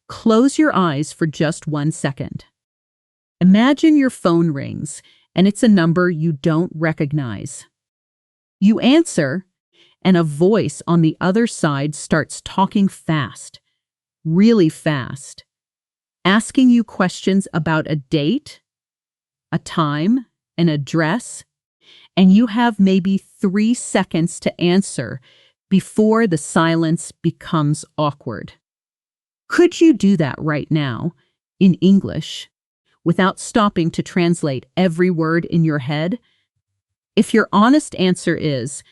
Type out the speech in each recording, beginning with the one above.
Close your eyes for just 1 second. Imagine your phone rings and it's a number you don't recognize. You answer, and a voice on the other side starts talking fast, really fast, asking you questions about a date, a time, an address, and you have maybe 3 seconds to answer before the silence becomes awkward. Could you do that right now, in English, without stopping to translate every word in your head? If your honest answer is,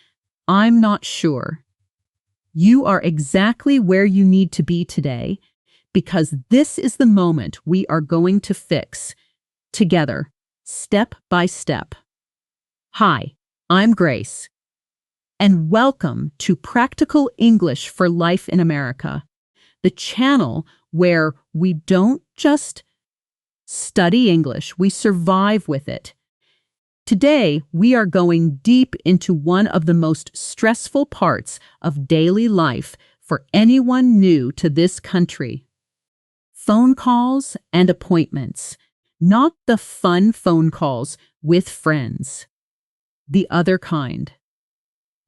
"I'm not sure," you are exactly where you need to be today, because this is the moment we are going to fix, together, step by step. Hi, I'm Grace, and welcome to Practical English for Life in America, the channel where we don't just study English, we survive with it. Today, we are going deep into one of the most stressful parts of daily life for anyone new to this country. Phone calls and appointments, not the fun phone calls with friends. The other kind.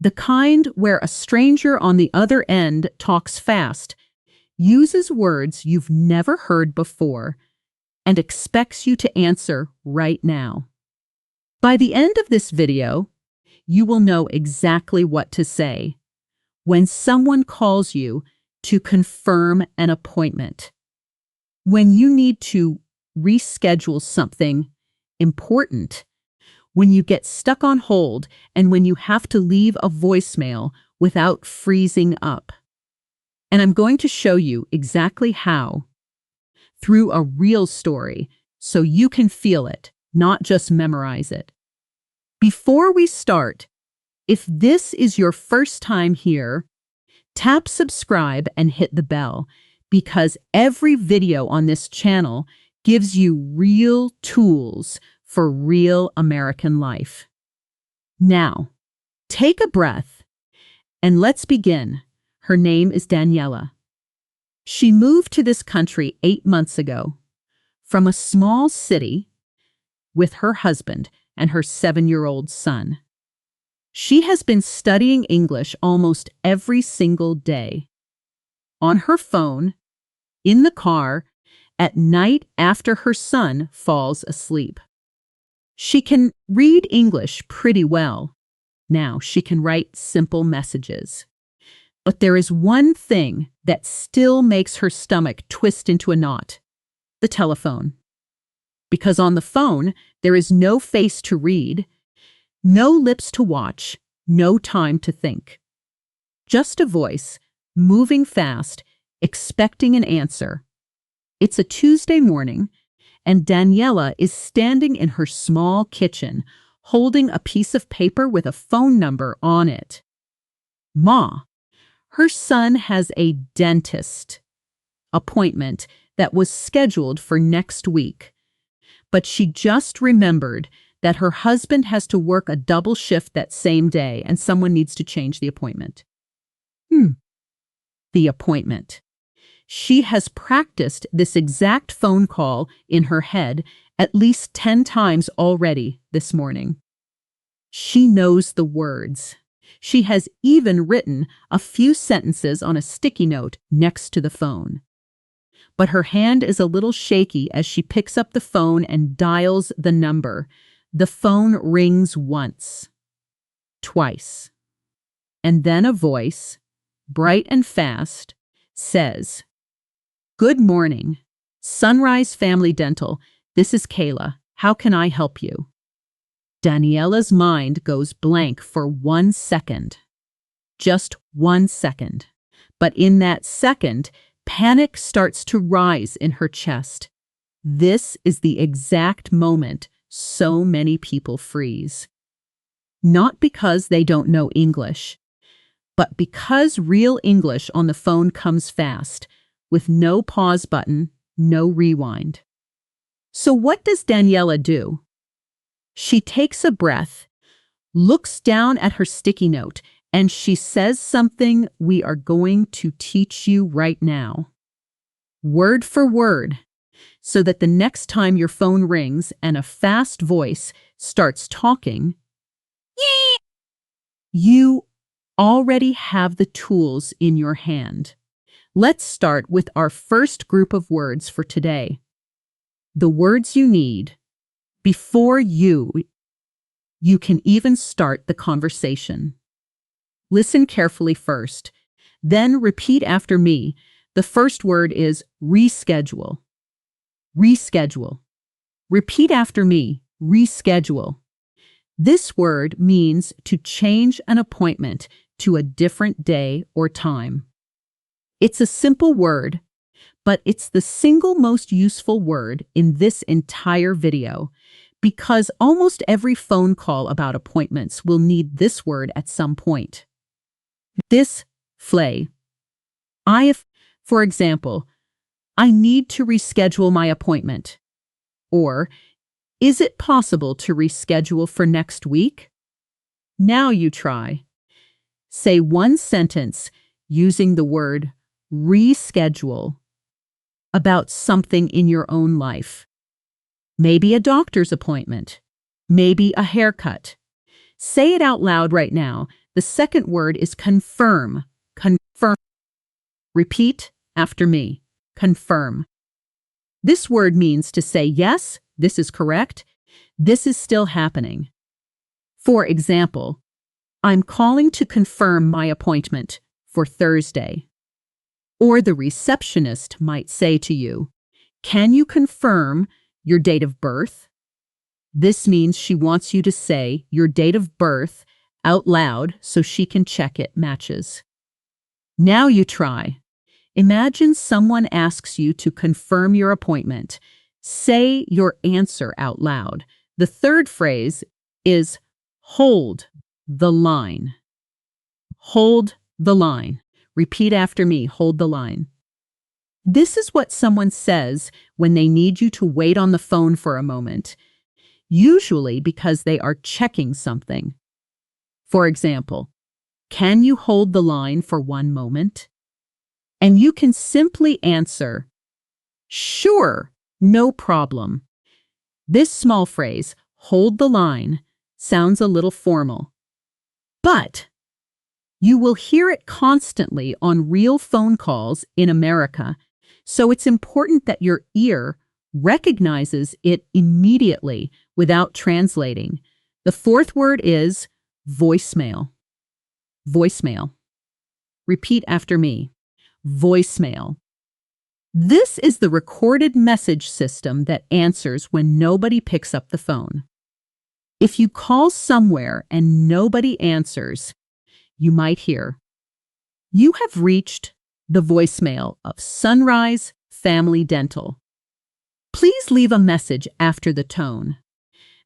The kind where a stranger on the other end talks fast, uses words you've never heard before, and expects you to answer right now. By the end of this video, you will know exactly what to say when someone calls you to confirm an appointment, when you need to reschedule something important, when you get stuck on hold, and when you have to leave a voicemail without freezing up. And I'm going to show you exactly how, through a real story, so you can feel it, not just memorize it. Before we start, if this is your first time here, tap subscribe and hit the bell, because every video on this channel gives you real tools for real American life. Now, take a breath and let's begin. Her name is Daniela. She moved to this country 8 months ago from a small city with her husband and her 7-year-old son. She has been studying English almost every single day. On her phone, in the car, at night after her son falls asleep. She can read English pretty well. Now she can write simple messages. But there is one thing that still makes her stomach twist into a knot: the telephone. Because on the phone, there is no face to read, no lips to watch, no time to think. Just a voice, moving fast, expecting an answer. It's a Tuesday morning, and Daniela is standing in her small kitchen, holding a piece of paper with a phone number on it. Ma, her son has a dentist appointment that was scheduled for next week. But she just remembered that her husband has to work a double shift that same day and someone needs to change the appointment. The appointment. She has practiced this exact phone call in her head at least 10 times already this morning. She knows the words. She has even written a few sentences on a sticky note next to the phone. But her hand is a little shaky as she picks up the phone and dials the number. The phone rings once, twice, and then a voice, bright and fast, says, "Good morning, Sunrise Family Dental. This is Kayla. How can I help you?" Daniela's mind goes blank for 1 second. Just 1 second. But in that second, panic starts to rise in her chest. This is the exact moment so many people freeze. Not because they don't know English, but because real English on the phone comes fast, with no pause button, no rewind. So what does Daniela do? She takes a breath, looks down at her sticky note, and she says something we are going to teach you right now. word for word, so that the next time your phone rings and a fast voice starts talking, you already have the tools in your hand. Let's start with our first group of words for today. The words you need before you can even start the conversation. Listen carefully first, then repeat after me. The first word is reschedule. Reschedule. Repeat after me. Reschedule. This word means to change an appointment to a different day or time. It's a simple word, but it's the single most useful word in this entire video because almost every phone call about appointments will need this word at some point. This flay. For example, I need to reschedule my appointment. Or, is it possible to reschedule for next week? Now you try. Say one sentence using the word reschedule about something in your own life. Maybe a doctor's appointment. Maybe a haircut. Say it out loud right now. The second word is confirm. Confirm. Repeat after me. Confirm. This word means to say, yes, this is correct. This is still happening. For example, I'm calling to confirm my appointment for Thursday. Or the receptionist might say to you, can you confirm your date of birth? This means she wants you to say your date of birth out loud so she can check it matches. Now you try. Imagine someone asks you to confirm your appointment. Say your answer out loud. The third phrase is hold the line. Hold the line. Repeat after me, hold the line. This is what someone says when they need you to wait on the phone for a moment, usually because they are checking something. For example, can you hold the line for one moment? And you can simply answer, sure, no problem. This small phrase, hold the line, sounds a little formal, but you will hear it constantly on real phone calls in America, so it's important that your ear recognizes it immediately without translating. The fourth word is voicemail. Voicemail. Repeat after me. Voicemail. This is the recorded message system that answers when nobody picks up the phone. If you call somewhere and nobody answers, you might hear, you have reached the voicemail of Sunrise Family Dental. Please leave a message after the tone.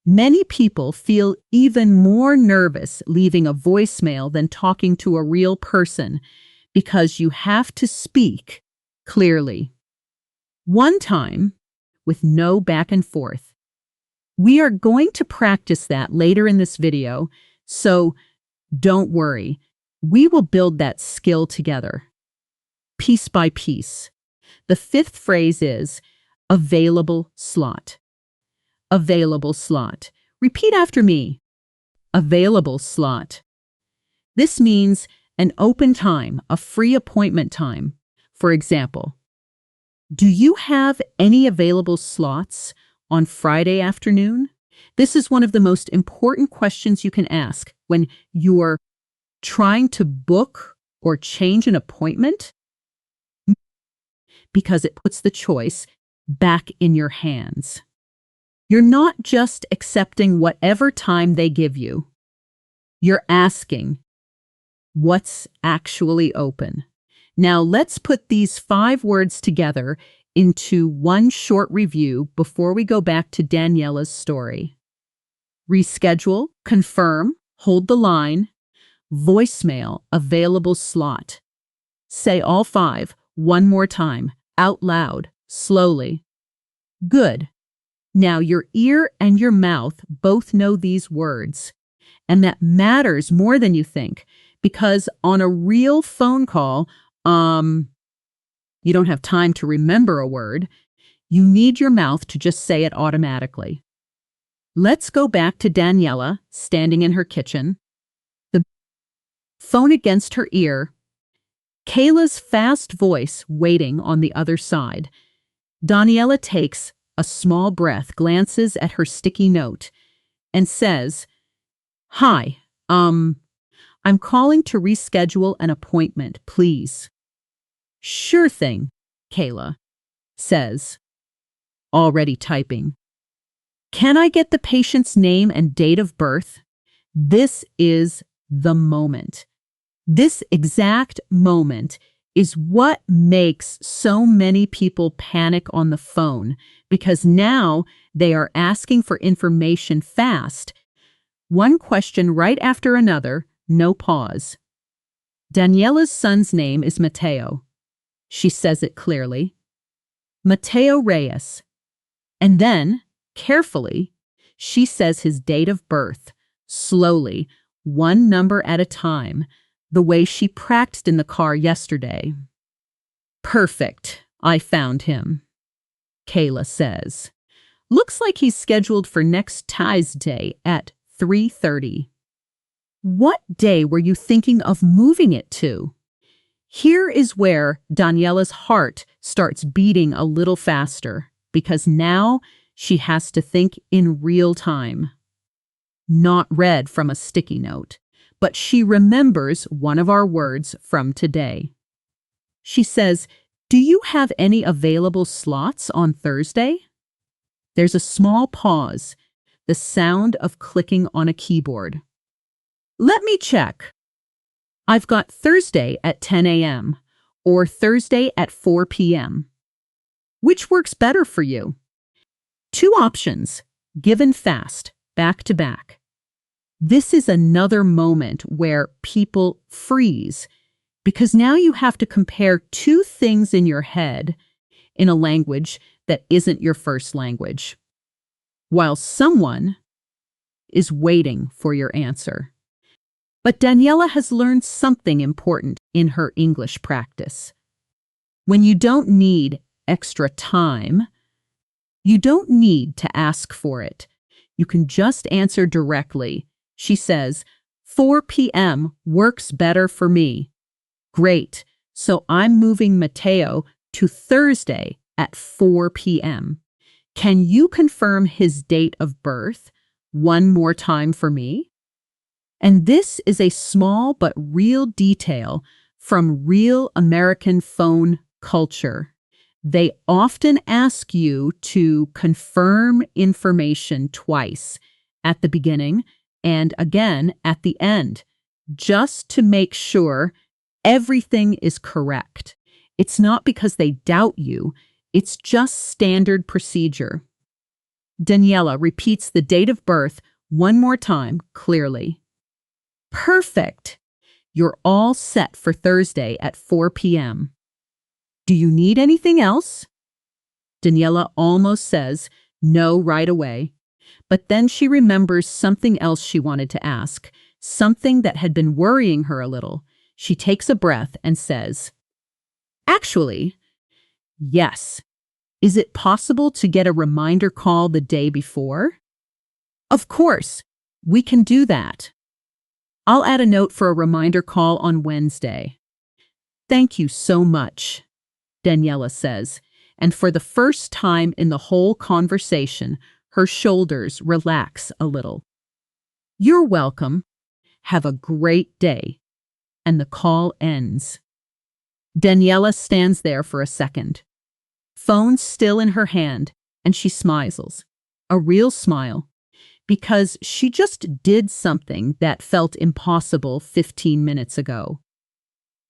Many people feel even more nervous leaving a voicemail than talking to a real person because you have to speak clearly. One time, with no back and forth. We are going to practice that later in this video, so don't worry, we will build that skill together, piece by piece. The fifth phrase is available slot. Available slot. Repeat after me. Available slot. This means an open time, a free appointment time. For example, do you have any available slots on Friday afternoon? This is one of the most important questions you can ask when you're trying to book or change an appointment, because it puts the choice back in your hands. You're not just accepting whatever time they give you. You're asking, what's actually open? Now let's put these 5 words together into one short review before we go back to Daniela's story. Reschedule, confirm, hold the line, voicemail, available slot. Say all 5 one more time, out loud, slowly. Good. Now your ear and your mouth both know these words, and that matters more than you think, because on a real phone call, You don't have time to remember a word. You need your mouth to just say it automatically. Let's go back to Daniela, standing in her kitchen, the phone against her ear, Kayla's fast voice waiting on the other side. Daniela takes a small breath, glances at her sticky note, and says, "Hi, I'm calling to reschedule an appointment, please." "Sure thing," Kayla says, already typing. "Can I get the patient's name and date of birth?" This is the moment. This exact moment is what makes so many people panic on the phone, because now they are asking for information fast. One question right after another, no pause. Daniela's son's name is Mateo. She says it clearly. Mateo Reyes. And then, carefully, she says his date of birth, slowly, one number at a time, the way she practiced in the car yesterday. "Perfect. I found him," Kayla says. "Looks like he's scheduled for next Tuesday at 3:30. What day were you thinking of moving it to?" Here is where Daniela's heart starts beating a little faster, because now she has to think in real time. Not read from a sticky note, but she remembers one of our words from today. She says, "Do you have any available slots on Thursday?" There's a small pause, the sound of clicking on a keyboard. "Let me check. I've got Thursday at 10 a.m. or Thursday at 4 p.m. Which works better for you?" Two options, given fast, back to back. This is another moment where people freeze, because now you have to compare two things in your head in a language that isn't your first language, while someone is waiting for your answer. But Daniela has learned something important in her English practice. When you don't need extra time, you don't need to ask for it. You can just answer directly. She says, 4 p.m. works better for me. Great, so I'm moving Mateo to Thursday at 4 p.m. Can you confirm his date of birth one more time for me? And this is a small but real detail from real American phone culture. They often ask you to confirm information twice, at the beginning and again at the end, just to make sure everything is correct. It's not because they doubt you, it's just standard procedure. Daniela repeats the date of birth one more time, clearly. "Perfect. You're all set for Thursday at 4 p.m. Do you need anything else?" Daniela almost says no right away, but then she remembers something else she wanted to ask, something that had been worrying her a little. She takes a breath and says, "Actually, yes. Is it possible to get a reminder call the day before?" "Of course, we can do that. I'll add a note for a reminder call on Wednesday." "Thank you so much," Daniela says, and for the first time in the whole conversation, her shoulders relax a little. "You're welcome. Have a great day." And the call ends. Daniela stands there for a second, phone still in her hand, and she smiles, a real smile, because she just did something that felt impossible 15 minutes ago.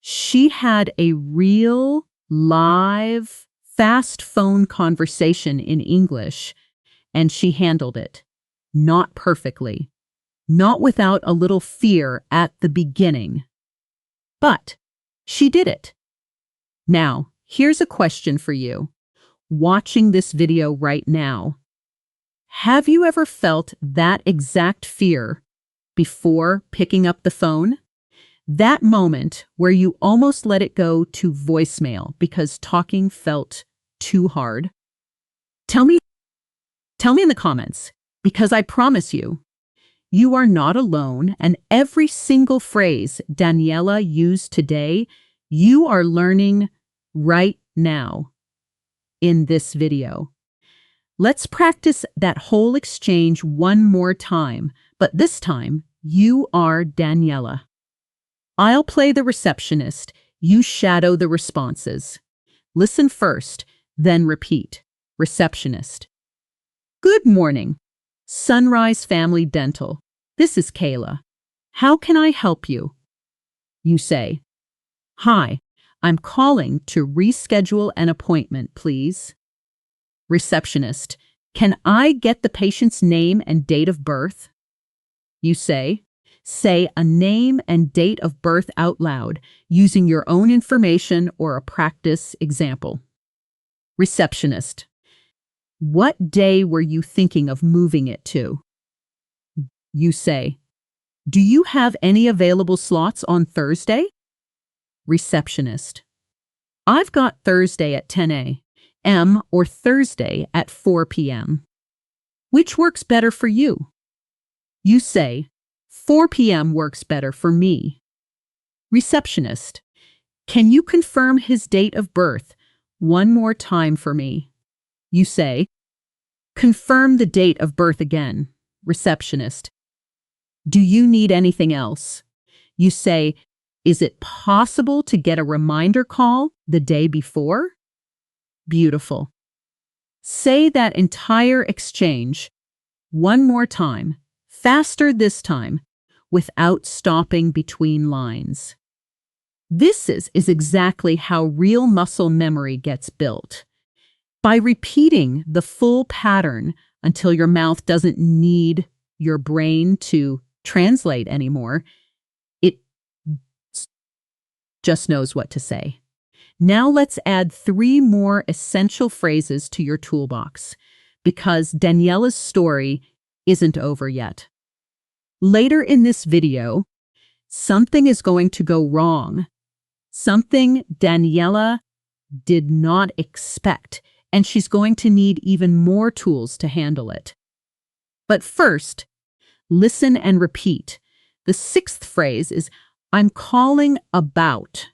She had a real, live, fast phone conversation in English, and she handled it. Not perfectly, not without a little fear at the beginning. But she did it. Now, here's a question for you. Watching this video right now, have you ever felt that exact fear before picking up the phone? That moment where you almost let it go to voicemail because talking felt too hard. Tell me in the comments, because I promise you, you are not alone, and every single phrase Daniela used today, you are learning right now in this video. Let's practice that whole exchange one more time, but this time, you are Daniela. I'll play the receptionist, you shadow the responses. Listen first, then repeat. Receptionist. Good morning. Sunrise Family Dental. This is Kayla. How can I help you? You say, Hi, I'm calling to reschedule an appointment, please. Receptionist. Can I get the patient's name and date of birth? You say a name and date of birth out loud using your own information or a practice example. Receptionist. What day were you thinking of moving it to? You say, Do you have any available slots on Thursday? Receptionist. I've got Thursday at 10 a.m. or Thursday at 4 p.m. Which works better for you? You say, 4 p.m. works better for me. Receptionist. Can you confirm his date of birth one more time for me? You say, Confirm the date of birth again. Receptionist. Do you need anything else? You say, Is it possible to get a reminder call the day before? Beautiful. Say that entire exchange one more time, faster this time, without stopping between lines. This is exactly how real muscle memory gets built. By repeating the full pattern until your mouth doesn't need your brain to translate anymore, it just knows what to say. Now let's add 3 more essential phrases to your toolbox, because Daniela's story isn't over yet. Later in this video, something is going to go wrong. Something Daniela did not expect, and she's going to need even more tools to handle it. But first, listen and repeat. The 6th phrase is, I'm calling about.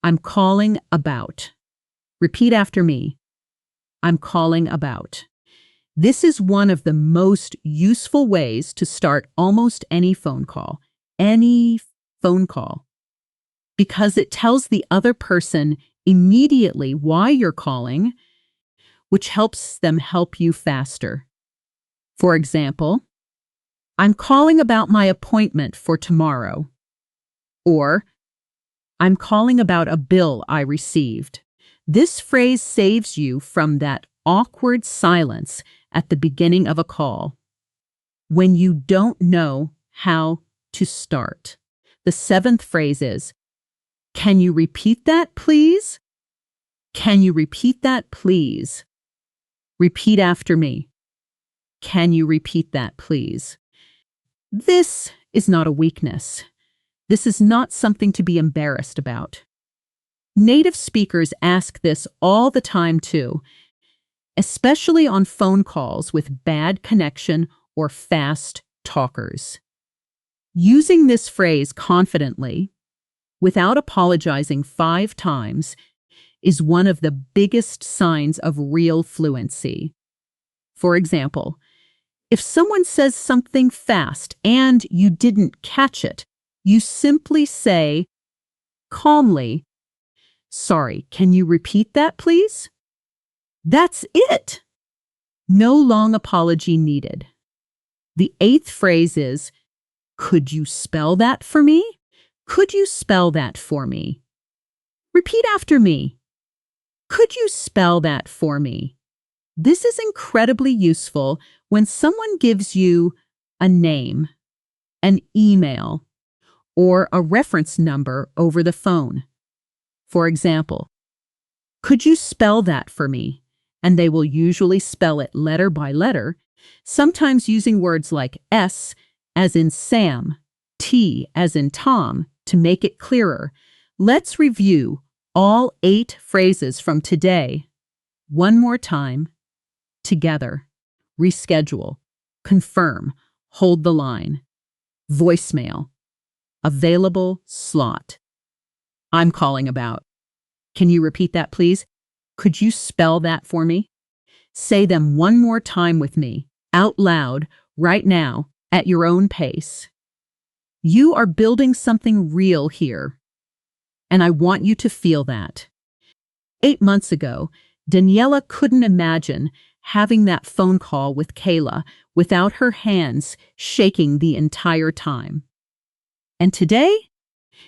I'm calling about. Repeat after me. I'm calling about. This is one of the most useful ways to start almost any phone call. Any phone call. Because it tells the other person immediately why you're calling, which helps them help you faster. For example, I'm calling about my appointment for tomorrow. Or, I'm calling about a bill I received. This phrase saves you from that awkward silence at the beginning of a call, when you don't know how to start. The 7th phrase is, Can you repeat that, please? Can you repeat that, please? Repeat after me. Can you repeat that, please? This is not a weakness. This is not something to be embarrassed about. Native speakers ask this all the time too, especially on phone calls with bad connection or fast talkers. Using this phrase confidently, without apologizing 5 times, is one of the biggest signs of real fluency. For example, if someone says something fast and you didn't catch it, you simply say, calmly, Sorry, can you repeat that, please? That's it. No long apology needed. The 8th phrase is, Could you spell that for me? Could you spell that for me? Repeat after me. Could you spell that for me? This is incredibly useful when someone gives you a name, an email, or a reference number over the phone. For example, could you spell that for me? And they will usually spell it letter by letter, sometimes using words like S as in Sam, T as in Tom To make it clearer, let's review all 8 phrases from today. One more time. Together. Reschedule. Confirm. Hold the line. Voicemail. Available slot. I'm calling about. Can you repeat that, please? Could you spell that for me? Say them one more time with me, out loud, right now, at your own pace. You are building something real here, and I want you to feel that. 8 months ago, Daniela couldn't imagine having that phone call with Kayla without her hands shaking the entire time. And today,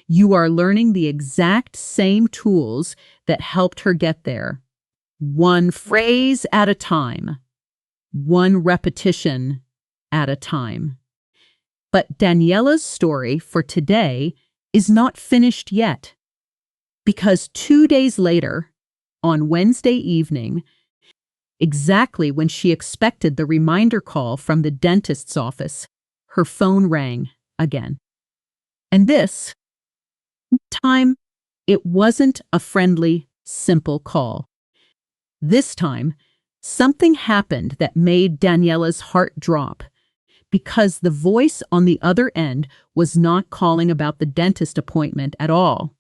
you are learning the exact same tools that helped her get there. One phrase at a time. One repetition at a time. But Daniela's story for today is not finished yet. Because 2 days later, on Wednesday evening, exactly when she expected the reminder call from the dentist's office, her phone rang again. And this time, it wasn't a friendly, simple call. This time, something happened that made Daniela's heart drop, because the voice on the other end was not calling about the dentist appointment at all.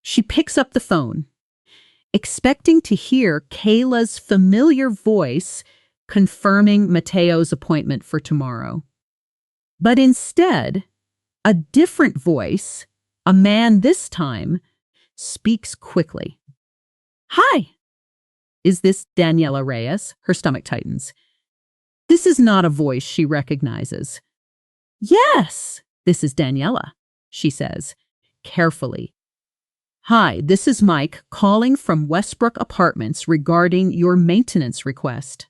She picks up the phone, expecting to hear Kayla's familiar voice confirming Mateo's appointment for tomorrow. But instead, a different voice, a man this time, speaks quickly. Hi! Is this Daniela Reyes? Her stomach tightens. This is not a voice she recognizes. Yes, this is Daniela, she says, carefully. Hi, this is Mike calling from Westbrook Apartments regarding your maintenance request.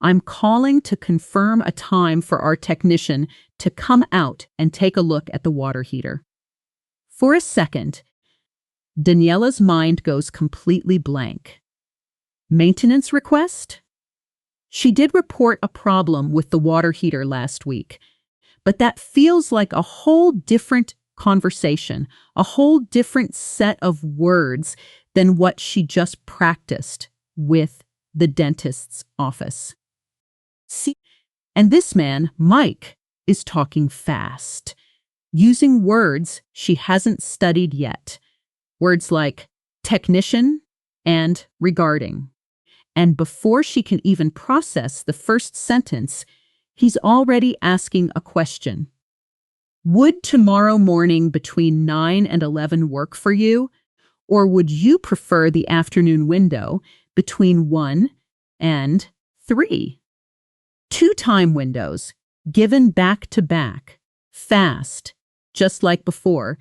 I'm calling to confirm a time for our technician to come out and take a look at the water heater. For a second, Daniela's mind goes completely blank. Maintenance request? She did report a problem with the water heater last week, but that feels like a whole different conversation, a whole different set of words than what she just practiced with the dentist's office. See, and this man, Mike, is talking fast, using words she hasn't studied yet. Words like technician and regarding. And before she can even process the first sentence, he's already asking a question. Would tomorrow morning between 9 and 11 work for you? Or would you prefer the afternoon window between 1 and 3? 2 time windows, given back to back, fast, just like before.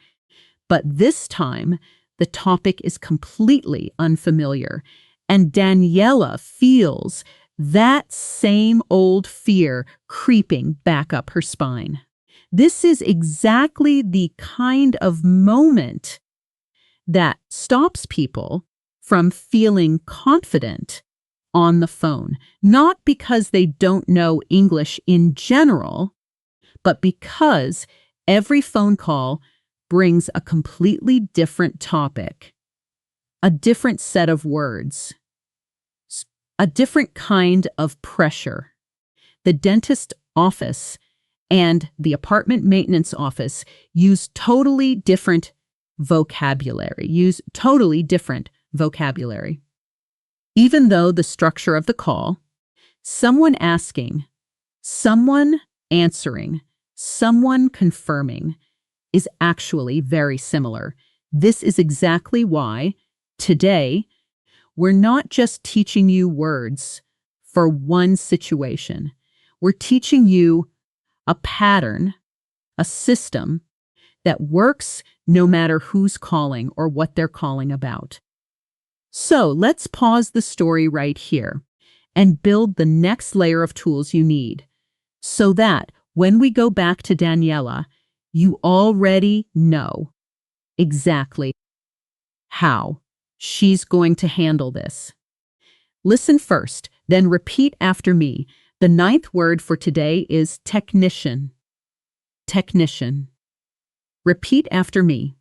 But this time, the topic is completely unfamiliar, and Daniela feels that same old fear creeping back up her spine. This is exactly the kind of moment that stops people from feeling confident on the phone, not because they don't know English in general, but because every phone call brings a completely different topic, a different set of words, a different kind of pressure. The dentist office and the apartment maintenance office use totally different vocabulary. Even though the structure of the call, someone asking, someone answering, someone confirming, is actually very similar. This is exactly why today we're not just teaching you words for one situation. We're teaching you a pattern, a system that works no matter who's calling or what they're calling about. So let's pause the story right here and build the next layer of tools you need so that when we go back to Daniela, you already know exactly how she's going to handle this. Listen first, then repeat after me. The 9th word for today is technician. Technician. Repeat after me.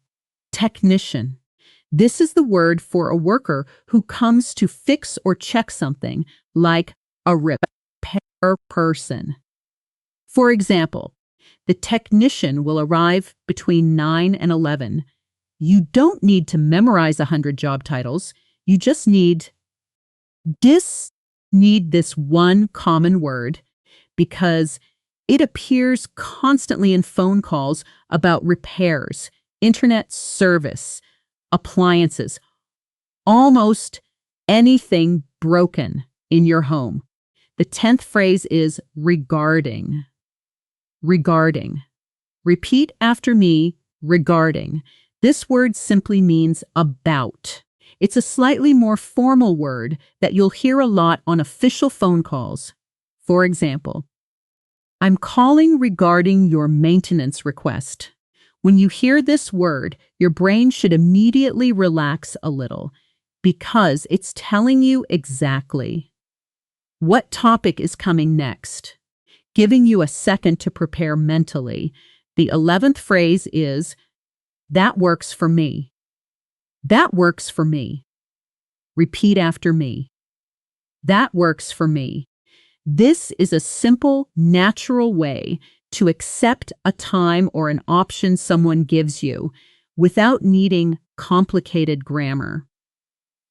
Technician. This is the word for a worker who comes to fix or check something, like a repair person. For example, the technician will arrive between 9 and 11. You don't need to memorize 100 job titles. You just need this one common word because it appears constantly in phone calls about repairs, internet service, appliances, almost anything broken in your home. The 10th phrase is regarding. Regarding. Repeat after me, regarding. This word simply means about. It's a slightly more formal word that you'll hear a lot on official phone calls. For example, I'm calling regarding your maintenance request. When you hear this word, your brain should immediately relax a little because it's telling you exactly what topic is coming next, giving you a second to prepare mentally. The 11th phrase is, that works for me. That works for me. Repeat after me. That works for me. This is a simple, natural way to accept a time or an option someone gives you without needing complicated grammar.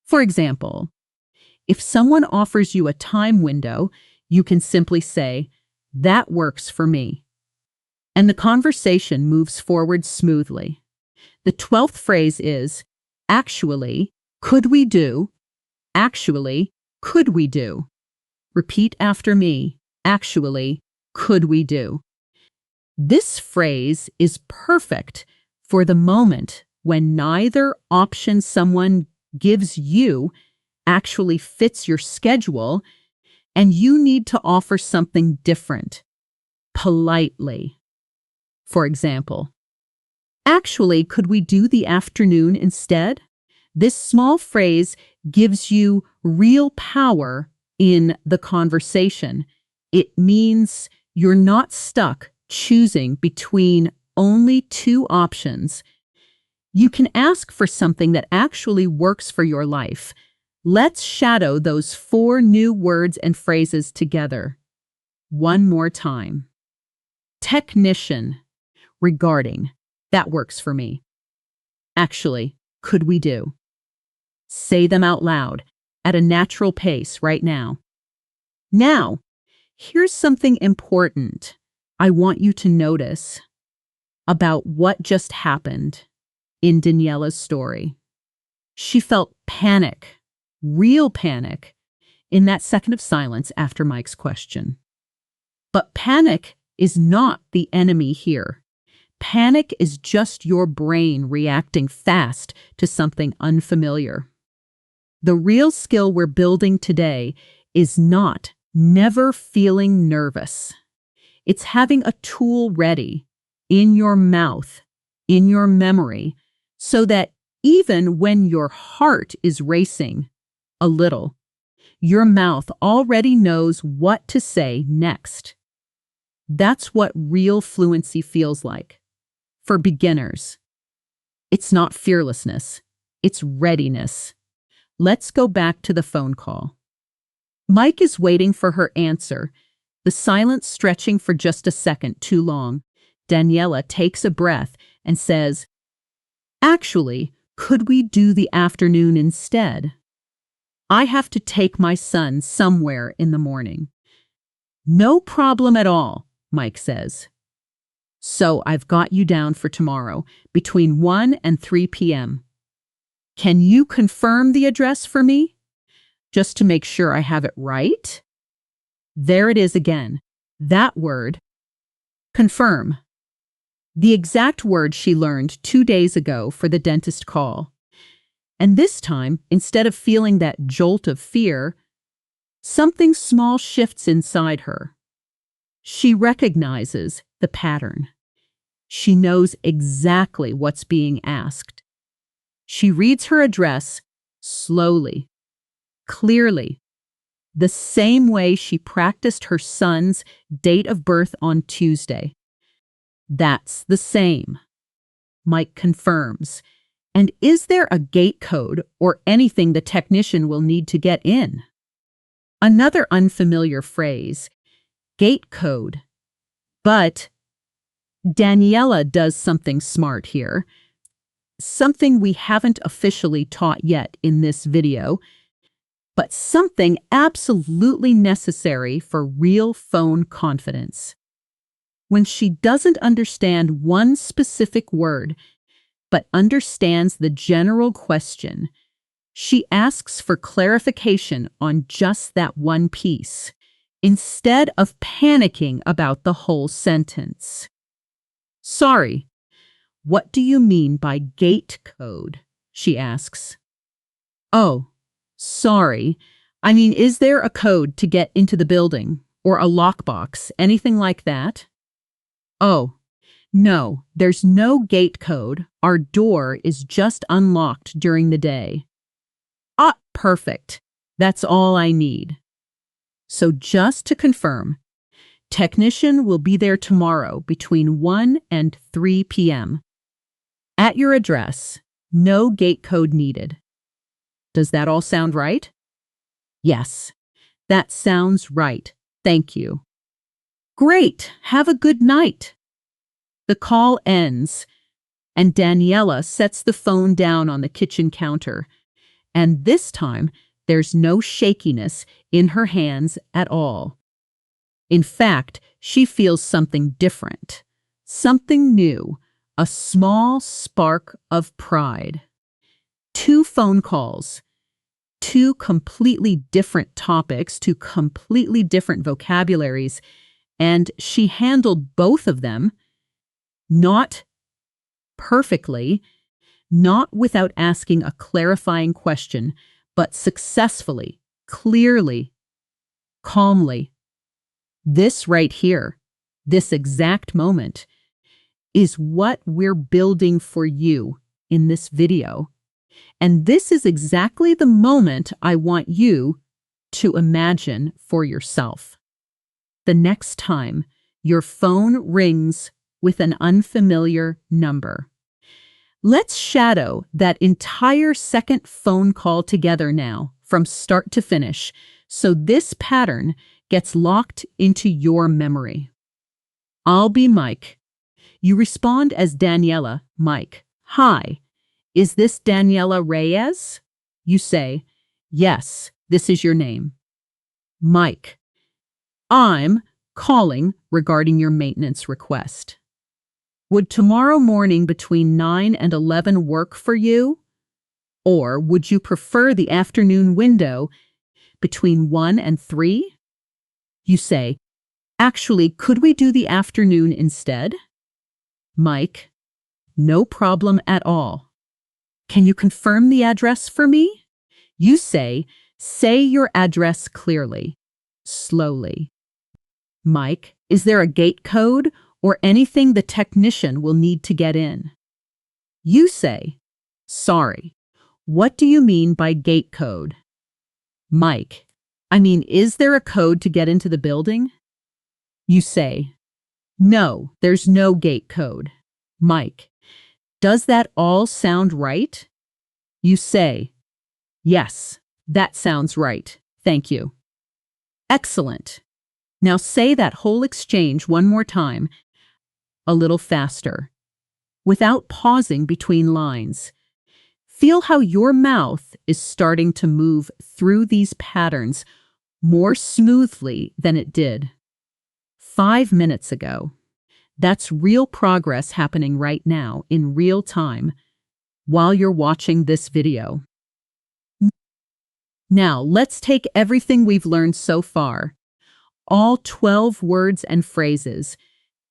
For example, if someone offers you a time window, you can simply say, that works for me. And the conversation moves forward smoothly. The 12th phrase is, actually, could we do? Actually, could we do? Repeat after me. Actually, could we do? This phrase is perfect for the moment when neither option someone gives you actually fits your schedule and you need to offer something different, politely. For example, actually, could we do the afternoon instead? This small phrase gives you real power in the conversation. It means you're not stuck choosing between only two options. You can ask for something that actually works for your life. Let's shadow those 4 new words and phrases together. One more time. Technician. Regarding. That works for me. Actually, could we do? Say them out loud at a natural pace right now. Now, here's something important I want you to notice about what just happened in Daniela's story. She felt panic, real panic, in that second of silence after Mike's question. But panic is not the enemy here. Panic is just your brain reacting fast to something unfamiliar. The real skill we're building today is not never feeling nervous. It's having a tool ready in your mouth, in your memory, so that even when your heart is racing a little, your mouth already knows what to say next. That's what real fluency feels like. For beginners, it's not fearlessness, it's readiness. Let's go back to the phone call. Mike is waiting for her answer, the silence stretching for just a second too long. Daniela takes a breath and says, actually, could we do the afternoon instead? I have to take my son somewhere in the morning. No problem at all, Mike says. So I've got you down for tomorrow, between 1 and 3 p.m. Can you confirm the address for me? Just to make sure I have it right? There it is again. That word. Confirm. The exact word she learned 2 days ago for the dentist call. And this time, instead of feeling that jolt of fear, something small shifts inside her. She recognizes the pattern. She knows exactly what's being asked. She reads her address slowly, clearly, the same way she practiced her son's date of birth on Tuesday. That's the same. Mike confirms. And is there a gate code or anything the technician will need to get in? Another unfamiliar phrase, gate code. But Daniela does something smart here, something we haven't officially taught yet in this video, but something absolutely necessary for real phone confidence. When she doesn't understand one specific word, but understands the general question, she asks for clarification on just that one piece, instead of panicking about the whole sentence. Sorry, what do you mean by gate code? She asks. Oh, sorry. I mean, is there a code to get into the building? Or a lockbox? Anything like that? Oh, no, there's no gate code. Our door is just unlocked during the day. Ah, perfect. That's all I need. So just to confirm, technician will be there tomorrow between 1 and 3 p.m. At your address, no gate code needed. Does that all sound right? Yes, that sounds right. Thank you. Great. Have a good night. The call ends, and Daniela sets the phone down on the kitchen counter. And this time, there's no shakiness in her hands at all. In fact, she feels something different, something new, a small spark of pride. 2 phone calls, 2 completely different topics, 2 completely different vocabularies, and she handled both of them, not perfectly, not without asking a clarifying question, but successfully, clearly, calmly. This right here, this exact moment, is what we're building for you in this video. And this is exactly the moment I want you to imagine for yourself. The next time your phone rings with an unfamiliar number. Let's shadow that entire second phone call together now, from start to finish, so this pattern gets locked into your memory. I'll be Mike. You respond as Daniela, Mike. Hi, is this Daniela Reyes? You say, yes, this is your name. Mike, I'm calling regarding your maintenance request. Would tomorrow morning between 9 and 11 work for you? Or would you prefer the afternoon window between 1 and 3? You say, actually, could we do the afternoon instead? Mike, no problem at all. Can you confirm the address for me? You say your address clearly, slowly. Mike, is there a gate code or anything the technician will need to get in? You say, sorry, what do you mean by gate code? Mike, I mean, is there a code to get into the building? You say, no, there's no gate code. Mike, does that all sound right? You say, yes, that sounds right. Thank you. Excellent. Now say that whole exchange one more time, a little faster, without pausing between lines. Feel how your mouth is starting to move through these patterns more smoothly than it did 5 minutes ago. That's real progress happening right now in real time while you're watching this video. Now, let's take everything we've learned so far, all 12 words and phrases,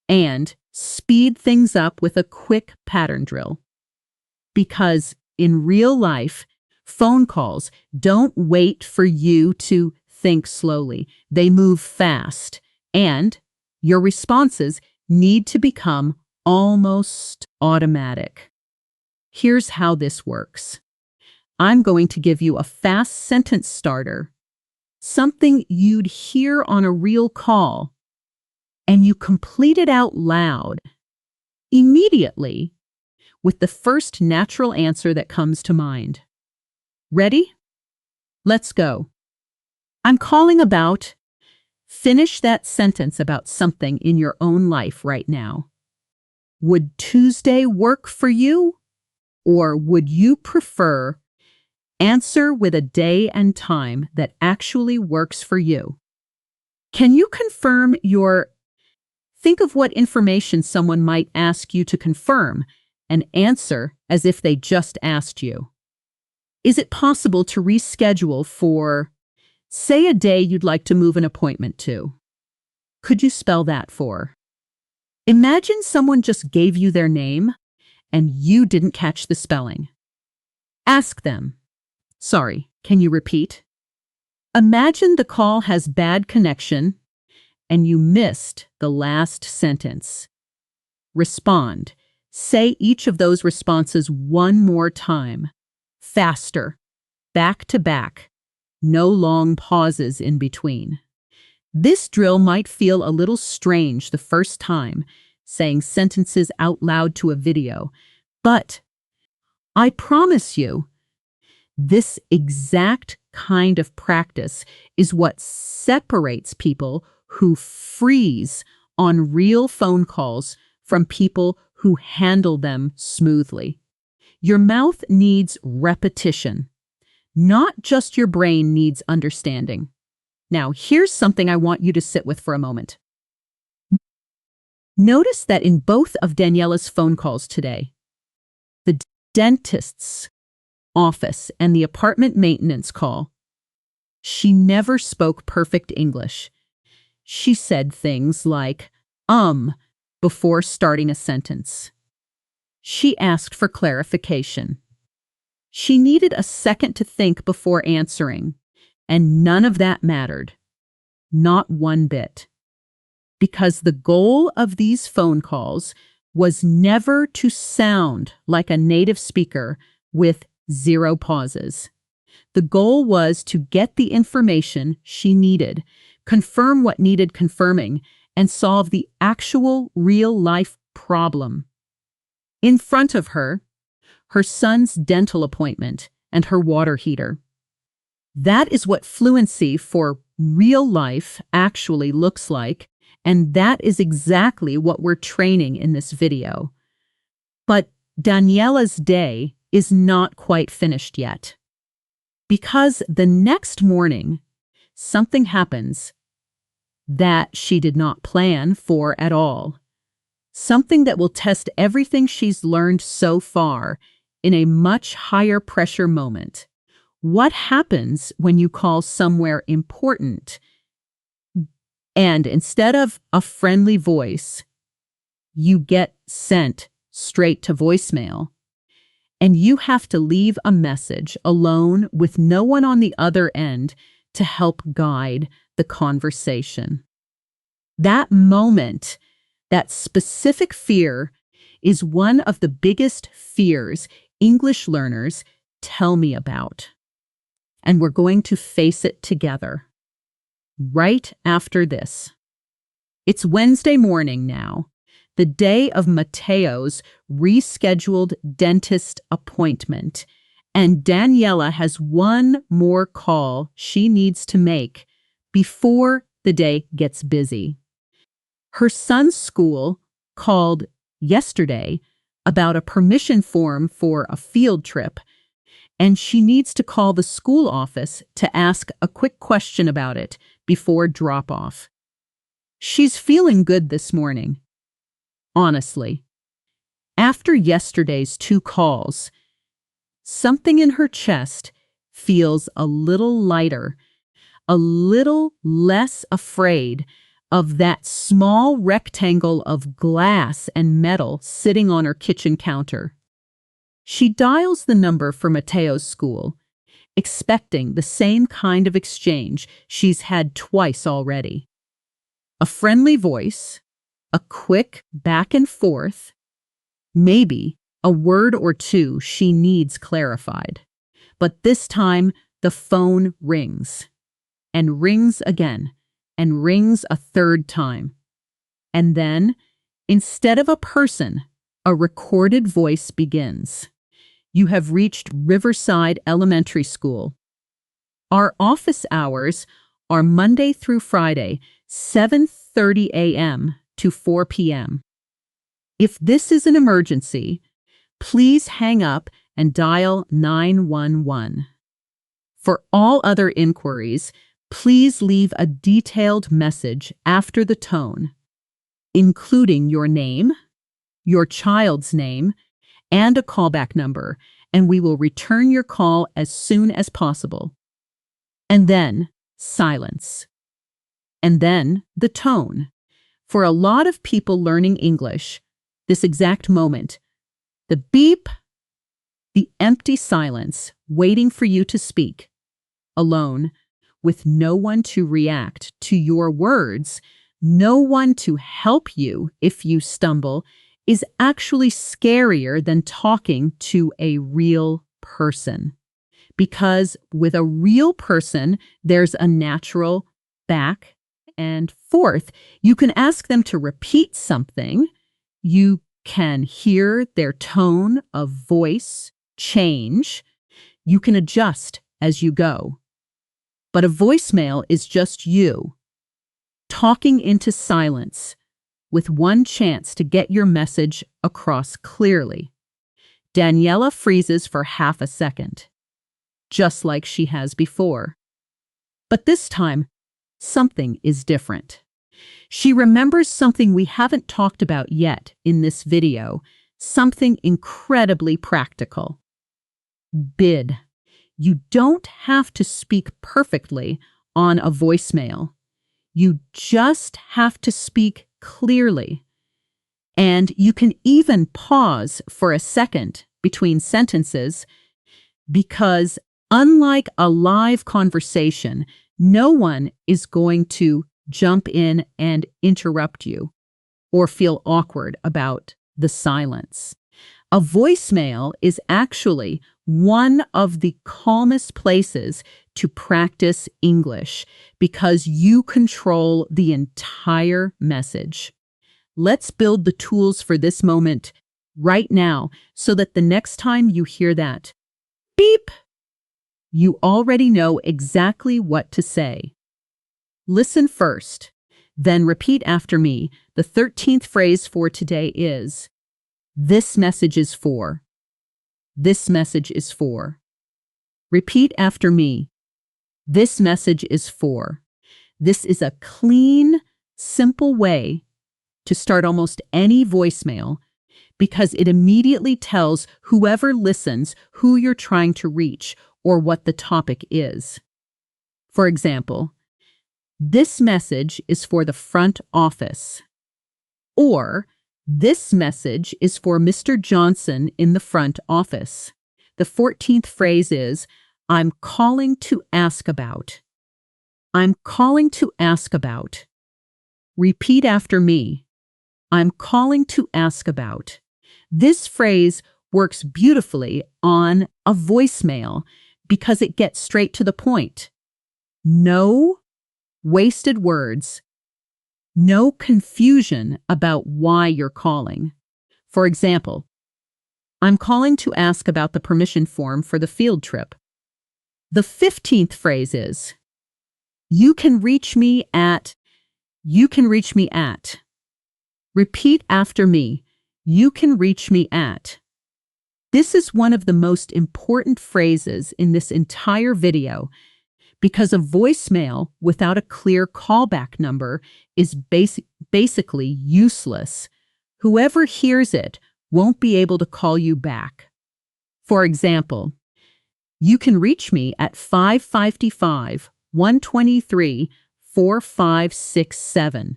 and speed things up with a quick pattern drill. Because in real life, phone calls don't wait for you to think slowly. They move fast, and your responses need to become almost automatic. Here's how this works. I'm going to give you a fast sentence starter, something you'd hear on a real call, and you complete it out loud. Immediately, with the first natural answer that comes to mind. Ready? Let's go. I'm calling about. Finish that sentence about something in your own life right now. Would Tuesday work for you? Or would you prefer? Answer with a day and time that actually works for you. Can you confirm your... Think of what information someone might ask you to confirm and answer as if they just asked you. Is it possible to reschedule for, say, a day you'd like to move an appointment to? Could you spell that for? Imagine someone just gave you their name and you didn't catch the spelling. Ask them. Sorry, can you repeat? Imagine the call has bad connection and you missed the last sentence. Respond. Say each of those responses one more time. Faster. Back to back. No long pauses in between. This drill might feel a little strange the first time, saying sentences out loud to a video, but I promise you, this exact kind of practice is what separates people who freeze on real phone calls from people who handle them smoothly. Your mouth needs repetition, not just your brain needs understanding. Now, here's something I want you to sit with for a moment. Notice that in both of Daniela's phone calls today, the dentist's office and the apartment maintenance call, she never spoke perfect English. She said things like, before starting a sentence. She asked for clarification. She needed a second to think before answering, and none of that mattered. Not one bit. Because the goal of these phone calls was never to sound like a native speaker with zero pauses. The goal was to get the information she needed, confirm what needed confirming, and solve the actual real-life problem. In front of her, her son's dental appointment and her water heater. That is what fluency for real life actually looks like, and that is exactly what we're training in this video. But Daniela's day is not quite finished yet. Because the next morning, something happens that she did not plan for at all. Something that will test everything she's learned so far in a much higher pressure moment. What happens when you call somewhere important and instead of a friendly voice, you get sent straight to voicemail and you have to leave a message alone with no one on the other end to help guide the conversation? That moment, that specific fear, is one of the biggest fears English learners tell me about. And we're going to face it together. Right after this. It's Wednesday morning now, the day of Matteo's rescheduled dentist appointment, and Daniela has one more call she needs to make before the day gets busy. Her son's school called yesterday about a permission form for a field trip, and she needs to call the school office to ask a quick question about it before drop-off. She's feeling good this morning. Honestly, after yesterday's 2 calls, something in her chest feels a little lighter, a little less afraid of that small rectangle of glass and metal sitting on her kitchen counter. She dials the number for Matteo's school, expecting the same kind of exchange she's had twice already. A friendly voice, a quick back and forth, maybe a word or two she needs clarified. But this time, the phone rings, and rings again, and rings a third time. And then, instead of a person, a recorded voice begins. You have reached Riverside Elementary School. Our office hours are Monday through Friday, 7:30 a.m. to 4 p.m. If this is an emergency, please hang up and dial 911. For all other inquiries, please leave a detailed message after the tone, including your name, your child's name, and a callback number, and we will return your call as soon as possible. And then silence. And then the tone. For a lot of people learning English, this exact moment, the beep, the empty silence, waiting for you to speak, alone, with no one to react to your words, no one to help you if you stumble, is actually scarier than talking to a real person. Because with a real person, there's a natural back and forth. You can ask them to repeat something. You can hear their tone of voice change. You can adjust as you go. But a voicemail is just you, talking into silence, with one chance to get your message across clearly. Daniela freezes for half a second, just like she has before. But this time, something is different. She remembers something we haven't talked about yet in this video, something incredibly practical. Bid. You don't have to speak perfectly on a voicemail. You just have to speak clearly. And you can even pause for a second between sentences because, unlike a live conversation, no one is going to jump in and interrupt you or feel awkward about the silence. A voicemail is actually one of the calmest places to practice English because you control the entire message. Let's build the tools for this moment right now so that the next time you hear that beep, you already know exactly what to say. Listen first, then repeat after me. The 13th phrase for today is, this message is for. This message is for. Repeat after me. This message is for. This is a clean, simple way to start almost any voicemail because it immediately tells whoever listens who you're trying to reach or what the topic is. For example, this message is for the front office. Or, this message is for Mr. Johnson in the front office. The 14th phrase is, I'm calling to ask about. I'm calling to ask about. Repeat after me. I'm calling to ask about. This phrase works beautifully on a voicemail because it gets straight to the point. No wasted words. No confusion about why you're calling. For example, I'm calling to ask about the permission form for the field trip. The 15th phrase is, you can reach me at. Repeat after me. You can reach me at. This is one of the most important phrases in this entire video because a voicemail without a clear callback number is basically useless. Whoever hears it won't be able to call you back. For example, you can reach me at 555-123-4567.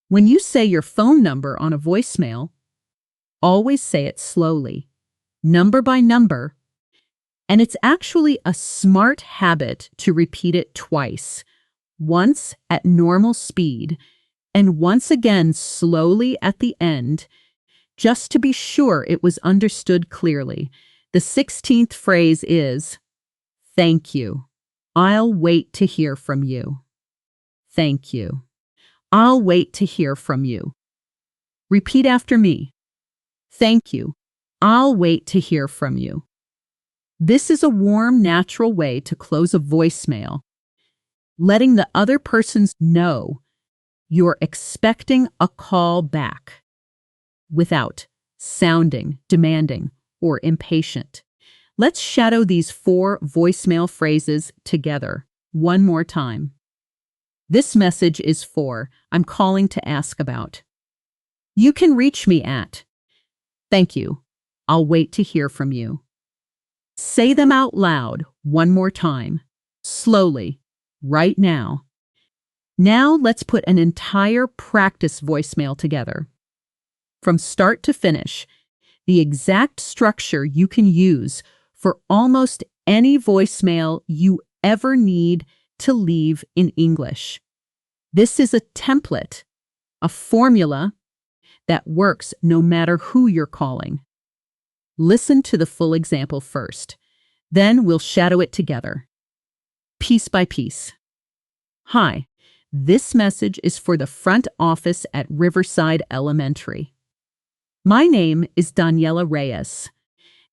When you say your phone number on a voicemail, always say it slowly, number by number, and it's actually a smart habit to repeat it twice, once at normal speed and once again slowly at the end, just to be sure it was understood clearly. The 16th phrase is, thank you. I'll wait to hear from you. Thank you. I'll wait to hear from you. Repeat after me. Thank you. I'll wait to hear from you. This is a warm, natural way to close a voicemail, letting the other person know you're expecting a call back without sounding demanding or impatient. Let's shadow these 4 voicemail phrases together one more time. This message is for, I'm calling to ask about. You can reach me at. Thank you. I'll wait to hear from you. Say them out loud one more time, slowly, right now. Now let's put an entire practice voicemail together. From start to finish, the exact structure you can use for almost any voicemail you ever need to leave in English. This is a template, a formula that works no matter who you're calling. Listen to the full example first, then we'll shadow it together, piece by piece. Hi, this message is for the front office at Riverside Elementary. My name is Daniela Reyes,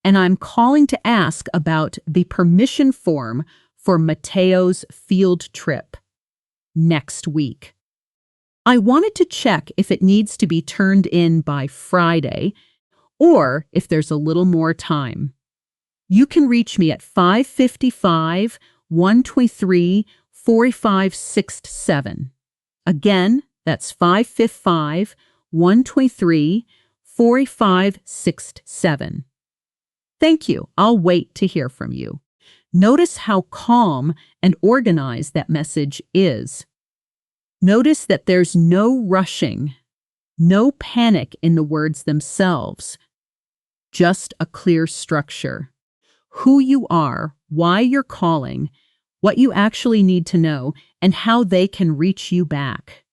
and I'm calling to ask about the permission form for Mateo's field trip next week. I wanted to check if it needs to be turned in by Friday or if there's a little more time. You can reach me at 555-123-4567. Again, that's 555-123-4567. Thank you. I'll wait to hear from you. Notice how calm and organized that message is. Notice that there's no rushing, no panic in the words themselves, just a clear structure. Who you are, why you're calling, what you actually need to know, and how they can reach you back.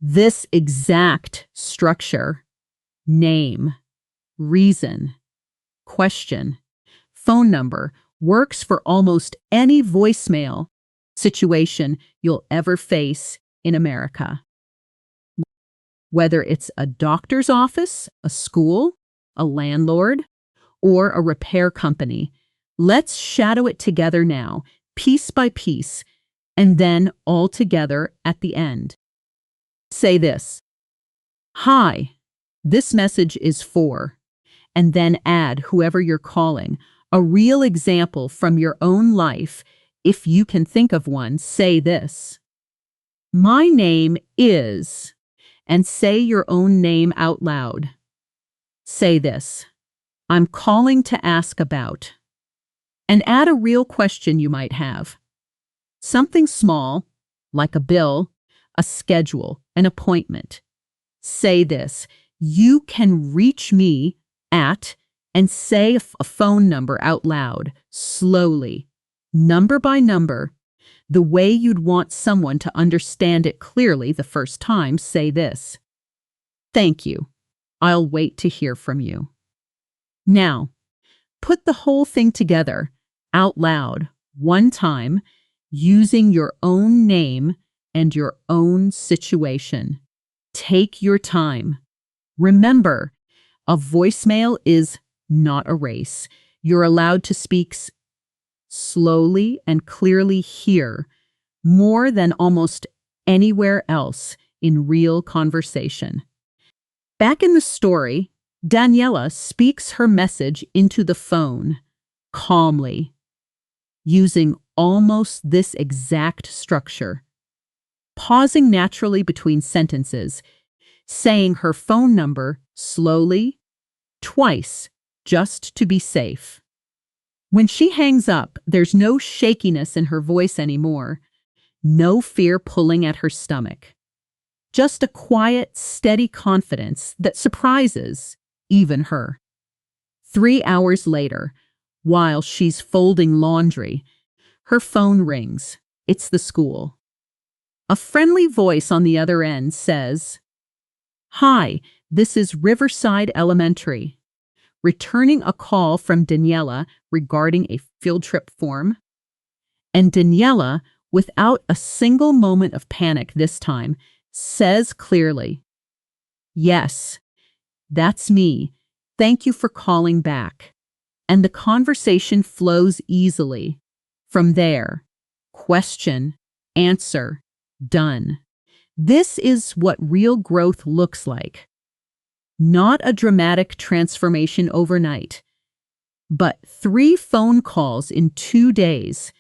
This exact structure, name, reason, question, phone number, works for almost any voicemail situation you'll ever face in America. Whether it's a doctor's office, a school, a landlord, or a repair company, let's shadow it together now, piece by piece, and then all together at the end. Say this. Hi, this message is for, and then add whoever you're calling. A real example from your own life. If you can think of one, say this. My name is, and say your own name out loud. Say this. I'm calling to ask about. And add a real question you might have. Something small, like a bill, a schedule, an appointment. Say this. You can reach me at, and say a phone number out loud, slowly, number by number, the way you'd want someone to understand it clearly the first time. Say this. Thank you. I'll wait to hear from you. Now, put the whole thing together, out loud, one time, using your own name and your own situation. Take your time. Remember, a voicemail is not a race. You're allowed to speak slowly and clearly here, more than almost anywhere else in real conversation. Back in the story, Daniela speaks her message into the phone, calmly, using almost this exact structure, pausing naturally between sentences, saying her phone number slowly, twice, just to be safe. When she hangs up, there's no shakiness in her voice anymore, no fear pulling at her stomach. Just a quiet, steady confidence that surprises even her. 3 hours later, while she's folding laundry, her phone rings. It's the school. A friendly voice on the other end says, Hi, this is Riverside Elementary. Returning a call from Daniela regarding a field trip form. And Daniela, without a single moment of panic this time, says clearly, Yes, that's me. Thank you for calling back. And the conversation flows easily. From there, question, answer, done. This is what real growth looks like. Not a dramatic transformation overnight, but 3 phone calls in 2 days,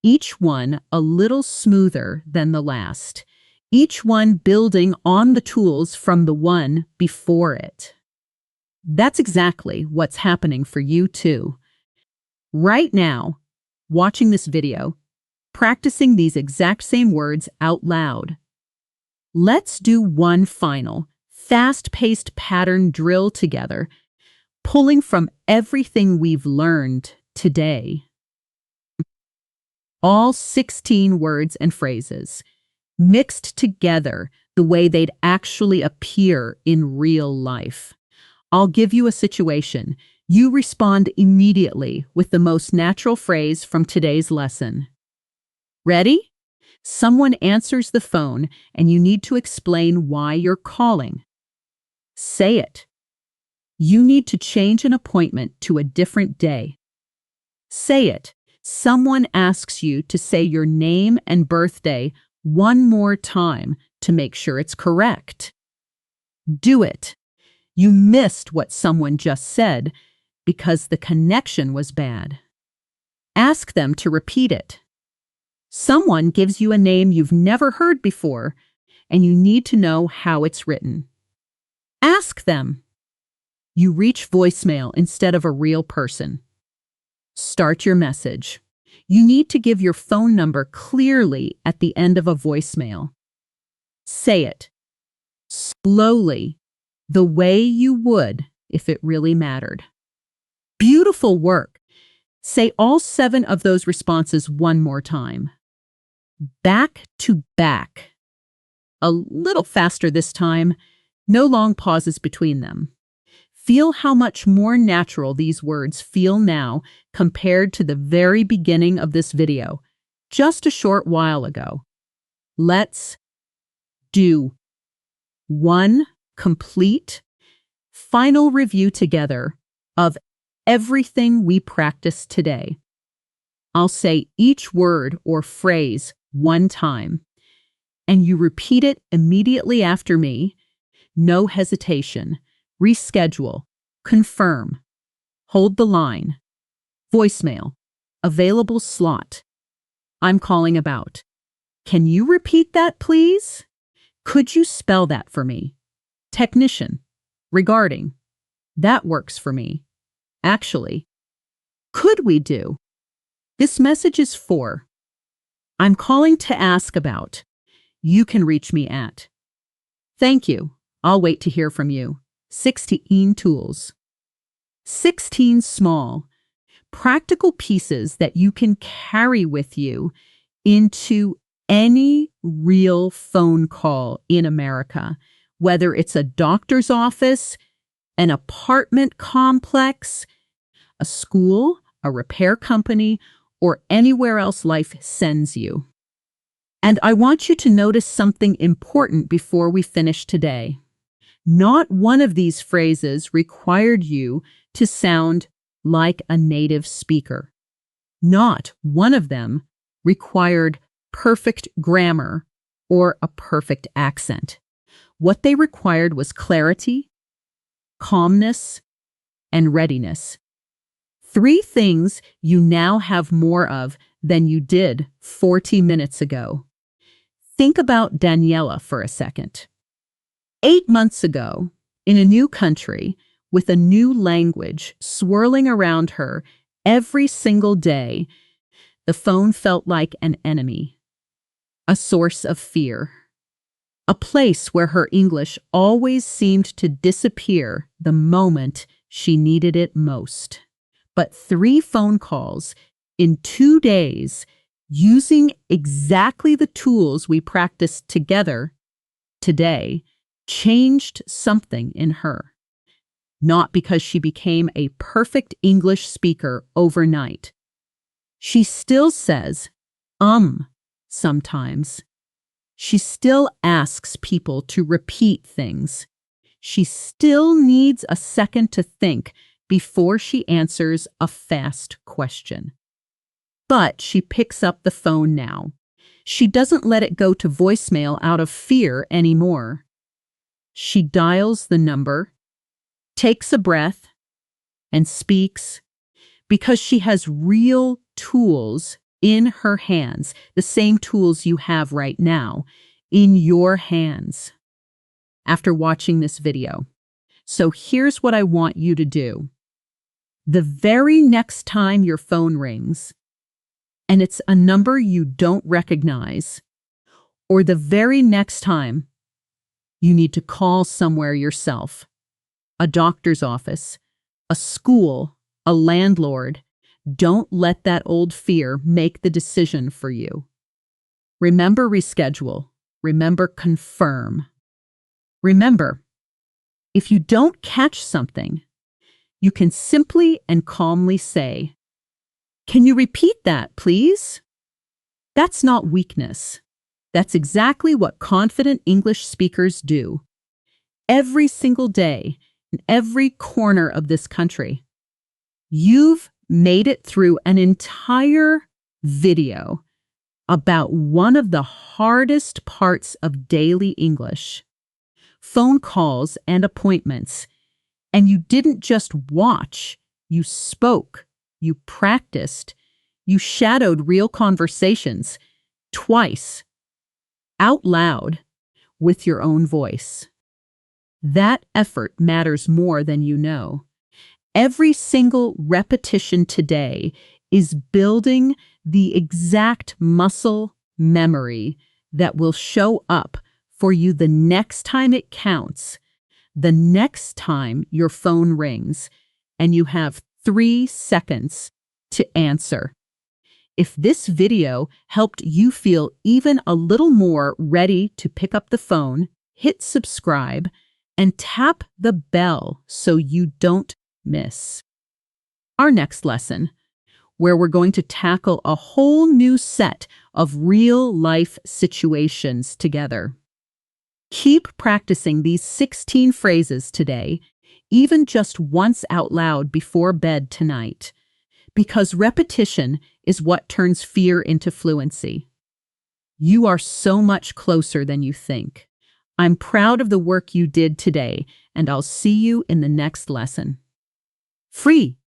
each one a little smoother than the last, each one building on the tools from the one before it. That's exactly what's happening for you too. Right now, watching this video, practicing these exact same words out loud. Let's do one final, fast-paced pattern drill together, pulling from everything we've learned today. All 16 words and phrases, mixed together the way they'd actually appear in real life. I'll give you a situation. You respond immediately with the most natural phrase from today's lesson. Ready? Someone answers the phone and you need to explain why you're calling. Say it. You need to change an appointment to a different day. Say it. Someone asks you to say your name and birthday one more time to make sure it's correct. Do it. You missed what someone just said because the connection was bad. Ask them to repeat it. Someone gives you a name you've never heard before, and you need to know how it's written. Ask them. You reach voicemail instead of a real person. Start your message. You need to give your phone number clearly at the end of a voicemail. Say it slowly, the way you would if it really mattered. Beautiful work. Say all 7 of those responses one more time. Back to back. A little faster this time. No long pauses between them. Feel how much more natural these words feel now compared to the very beginning of this video, just a short while ago. Let's do one complete, final review together of everything we practiced today. I'll say each word or phrase one time, and you repeat it immediately after me. No hesitation. Reschedule. Confirm. Hold the line. Voicemail. Available slot. I'm calling about. Can you repeat that, please? Could you spell that for me? Technician. Regarding. That works for me. Actually. Could we do? This message is for. I'm calling to ask about. You can reach me at. Thank you. I'll wait to hear from you. 16 tools. 16 small, practical pieces that you can carry with you into any real phone call in America, whether it's a doctor's office, an apartment complex, a school, a repair company, or anywhere else life sends you. And I want you to notice something important before we finish today. Not one of these phrases required you to sound like a native speaker. Not one of them required perfect grammar or a perfect accent. What they required was clarity, calmness, and readiness. 3 things you now have more of than you did 40 minutes ago. Think about Daniela for a second. 8 months ago, in a new country, with a new language swirling around her every single day, the phone felt like an enemy, a source of fear, a place where her English always seemed to disappear the moment she needed it most. But 3 phone calls in 2 days, using exactly the tools we practiced together today, changed something in her. Not because she became a perfect English speaker overnight. She still says, sometimes. She still asks people to repeat things. She still needs a second to think before she answers a fast question. But she picks up the phone now. She doesn't let it go to voicemail out of fear anymore. She dials the number, takes a breath, and speaks because she has real tools in her hands, the same tools you have right now in your hands after watching this video. So here's what I want you to do. The very next time your phone rings, and it's a number you don't recognize, or the very next time you need to call somewhere yourself, a doctor's office, a school, a landlord, don't let that old fear make the decision for you. Remember reschedule. Remember confirm. Remember, if you don't catch something, you can simply and calmly say, "Can you repeat that, please?" That's not weakness. That's exactly what confident English speakers do every single day in every corner of this country. You've made it through an entire video about one of the hardest parts of daily English, phone calls and appointments, and you didn't just watch, you spoke, you practiced, you shadowed real conversations twice, out loud, with your own voice. That effort matters more than you know. Every single repetition today is building the exact muscle memory that will show up for you the next time it counts, the next time your phone rings, and you have 3 seconds to answer. If this video helped you feel even a little more ready to pick up the phone, hit subscribe and tap the bell so you don't miss our next lesson, where we're going to tackle a whole new set of real-life situations together. Keep practicing these 16 phrases today, even just once out loud before bed tonight, because repetition is what turns fear into fluency. You are so much closer than you think. I'm proud of the work you did today, and I'll see you in the next lesson. Free